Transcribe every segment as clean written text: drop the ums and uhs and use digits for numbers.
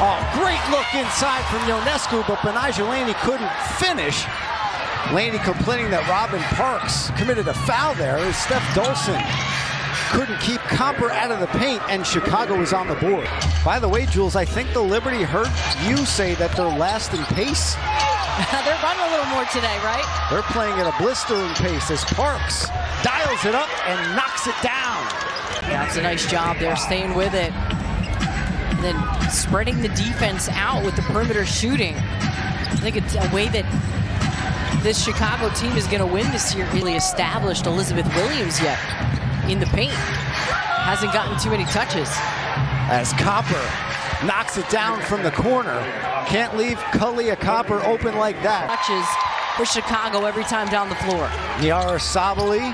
Oh, great look inside from Ionescu, but Benijah Laney couldn't finish. Laney complaining that Robin Parks committed a foul there as Steph Dolson couldn't keep Copper out of the paint, and Chicago was on the board. By the way, Jules, I think the Liberty heard you say that they're last in pace. They're running a little more today, right? They're playing at a blistering pace as Parks dials it up and knocks it down. Yeah, it's a nice job there, staying with it. And then spreading the defense out with the perimeter shooting. I think it's a way that this Chicago team is going to win this year. Really established Elizabeth Williams yet in the paint. Hasn't gotten too many touches. As Copper knocks it down from the corner. Can't leave Kalia Copper open like that. Touches for Chicago every time down the floor. Niara Sabali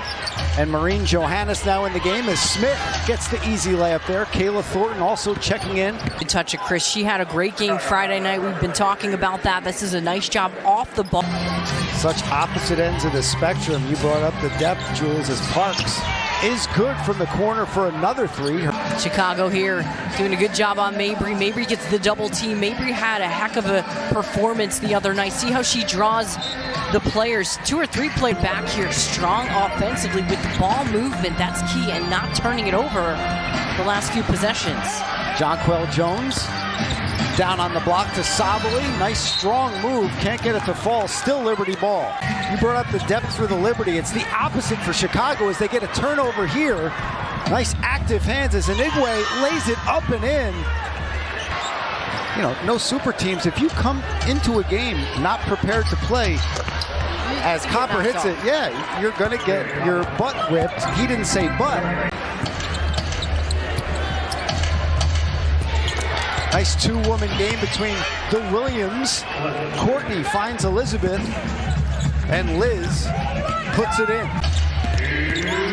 and Maureen Johannes now in the game as Smith gets the easy layup there. Kayla Thornton also checking in. Good touch of Chris. She had a great game Friday night. We've been talking about that. This is a nice job off the ball. Such opposite ends of the spectrum. You brought up the depth, Jules, as Parks is good from the corner for another three. Chicago here doing a good job on Mabry. Mabry gets the double team. Mabry had a heck of a performance the other night. See how she draws the players. 2 or 3 played back here. Strong offensively with the ball movement. That's key, and not turning it over the last few possessions. Jonquel Jones down on the block to Sabali. Nice strong move. Can't get it to fall. Still Liberty ball. You brought up the depth for the Liberty. It's the opposite for Chicago as they get a turnover here. Nice active hands as Inigwe lays it up and in. You know, no super teams. If you come into a game not prepared to play, as Copper hits it, yeah, you're going to get your butt whipped. He didn't say butt. Nice 2-woman game between the Williams. Courtney finds Elizabeth, and Liz puts it in.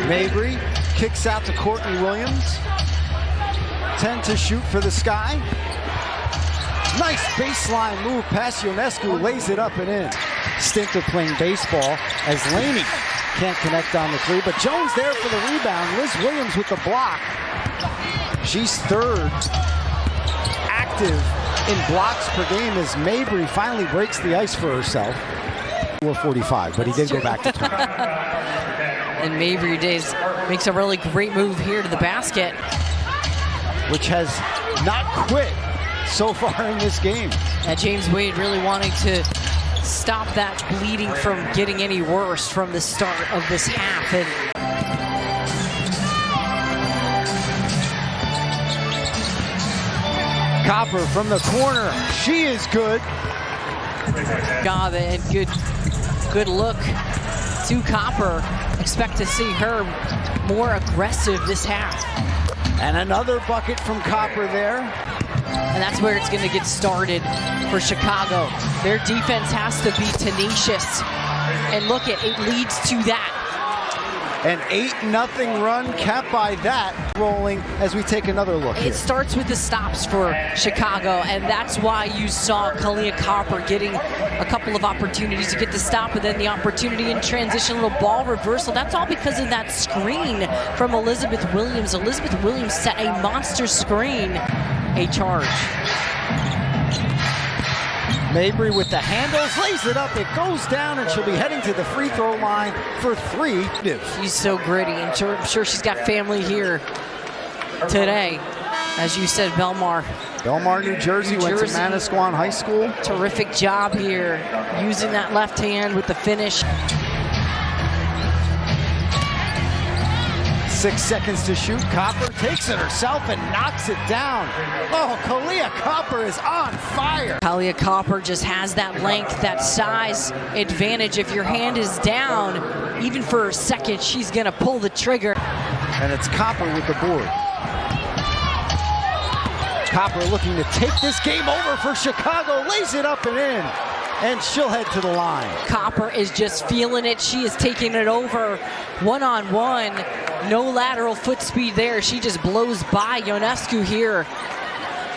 Mabry kicks out to Courtney Williams. 10 to shoot for the Sky. Nice baseline move past Ionescu, lays it up and in. Stint of playing baseball as Laney can't connect on the three, but Jones there for the rebound. Liz Williams with the block. She's third active in blocks per game as Mabry finally breaks the ice for herself. 45, but he did go back to 20. And Mabry makes a really great move here to the basket, which has not quit so far in this game. And James Wade really wanting to stop that bleeding from getting any worse from the start of this half. And Copper from the corner. She is good. Job and good look to Copper. Expect to see her more aggressive this half. And another bucket from Copper there. And that's where it's going to get started for Chicago. Their defense has to be tenacious. And look, it leads to that. An 8-0 run capped by that, rolling as we take another look here. It starts with the stops for Chicago, and that's why you saw Kalia Copper getting a couple of opportunities to get the stop, and then the opportunity in transition, little ball reversal. That's all because of that screen from Elizabeth Williams. Elizabeth Williams set a monster screen. A charge. Mabry with the handles, lays it up, it goes down, and she'll be heading to the free throw line for 3. She's so gritty, and I'm sure she's got family here today. As you said, Belmar, New Jersey, went to Manasquan High School. Terrific job here, using that left hand with the finish. 6 seconds to shoot. Copper takes it herself and knocks it down. Oh, Kalia Copper is on fire. Kalia Copper just has that length, that size advantage. If your hand is down, even for a second, she's gonna pull the trigger. And it's Copper with the board. Copper looking to take this game over for Chicago, lays it up and in. And she'll head to the line. Copper is just feeling it. She is taking it over one-on-one. No lateral foot speed there. She just blows by Ionescu here.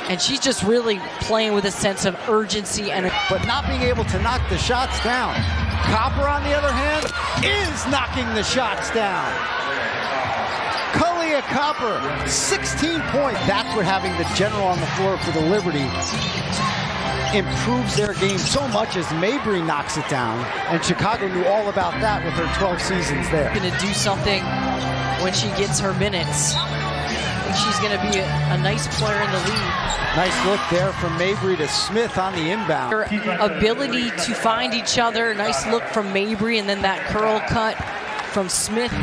And she's just really playing with a sense of urgency, but not being able to knock the shots down. Copper, on the other hand, is knocking the shots down. Kalia Kalia Copper, 16 points. That's what having the general on the floor for the Liberty improves their game so much as Mabry knocks it down. And Chicago knew all about that with her 12 seasons there. Going to do something when she gets her minutes. I think she's going to be a nice player in the league. Nice look there from Mabry to Smith on the inbound. Her ability to find each other. Nice look from Mabry, and then that curl cut from Smith.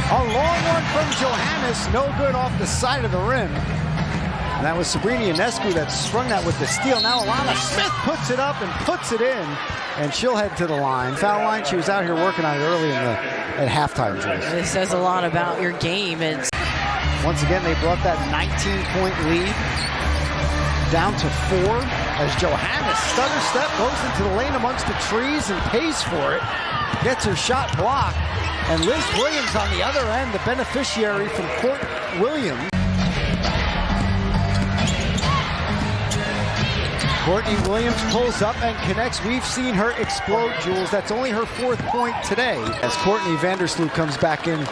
A long one from Johannes, no good off the side of the rim. And that was Sabrina Ionescu that sprung that with the steal. Now Alana Smith puts it up and puts it in, and she'll head to the line. Foul line, she was out here working on it early at halftime, Jules. This says a lot about your game. Once again, they brought that 19-point lead down to 4 as Johannes stutter step goes into the lane amongst the trees and pays for it. Gets her shot blocked. And Liz Williams on the other end, the beneficiary from Courtney Williams. Courtney Williams pulls up and connects. We've seen her explode, Jules. That's only her 4th point today as Courtney Vandersloot comes back in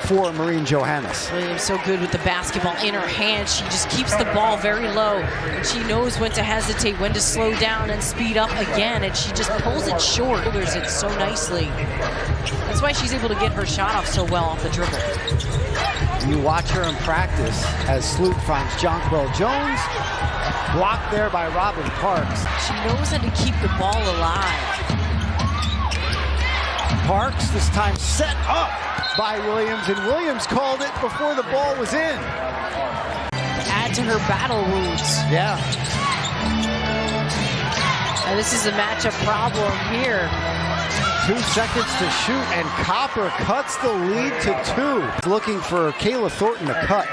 for Marine Johannes. Williams so good with the basketball in her hand. She just keeps the ball very low, and she knows when to hesitate, when to slow down and speed up again, and she just pulls it short. Shoulders it so nicely. That's why she's able to get her shot off so well off the dribble. You watch her in practice as Sloot finds Jonquil Jones, blocked there by Robin Parks. She knows how to keep the ball alive. Parks this time set up by Williams, and Williams called it before the ball was in. Add to her battle wounds. Yeah. And this is a matchup problem here. 2 seconds to shoot, and Copper cuts the lead to 2. Looking for Kayla Thornton to cut.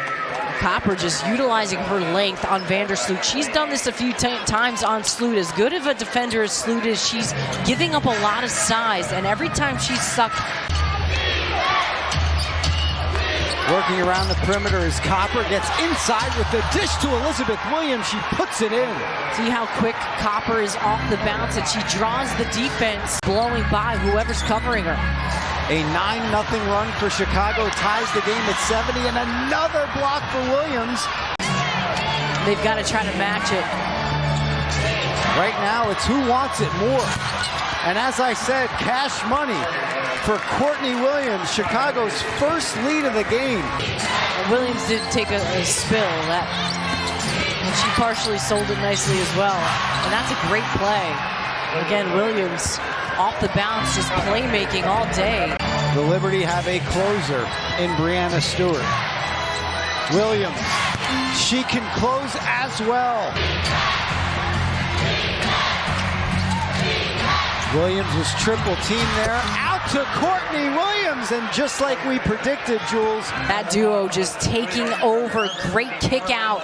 Copper just utilizing her length on Vandersloot. She's done this a few times on Sloot. As good of a defender as Sloot is, she's giving up a lot of size, and every time she's sucked. Working around the perimeter as Copper gets inside with the dish to Elizabeth Williams. She puts it in. See how quick Copper is off the bounce, and she draws the defense, blowing by whoever's covering her. A 9-0 run for Chicago ties the game at 70, and another block for Williams. They've got to try to match it. Right now, it's who wants it more. And as I said, cash money for Courtney Williams, Chicago's first lead of the game. Williams did take a spill, and she partially sold it nicely as well. And that's a great play. Again, Williams off the bounce, just playmaking all day. The Liberty have a closer in Brianna Stewart. Williams, she can close as well. Williams was triple teamed there. Out to Courtney Williams, and just like we predicted, Jules. That duo just taking over. Great kick out.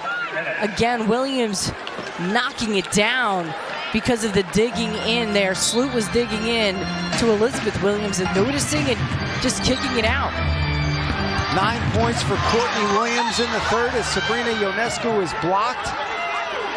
Again, Williams knocking it down because of the digging in there. Sloot was digging in to Elizabeth Williams and noticing it, just kicking it out. 9 points for Courtney Williams in the third as Sabrina Ionescu is blocked.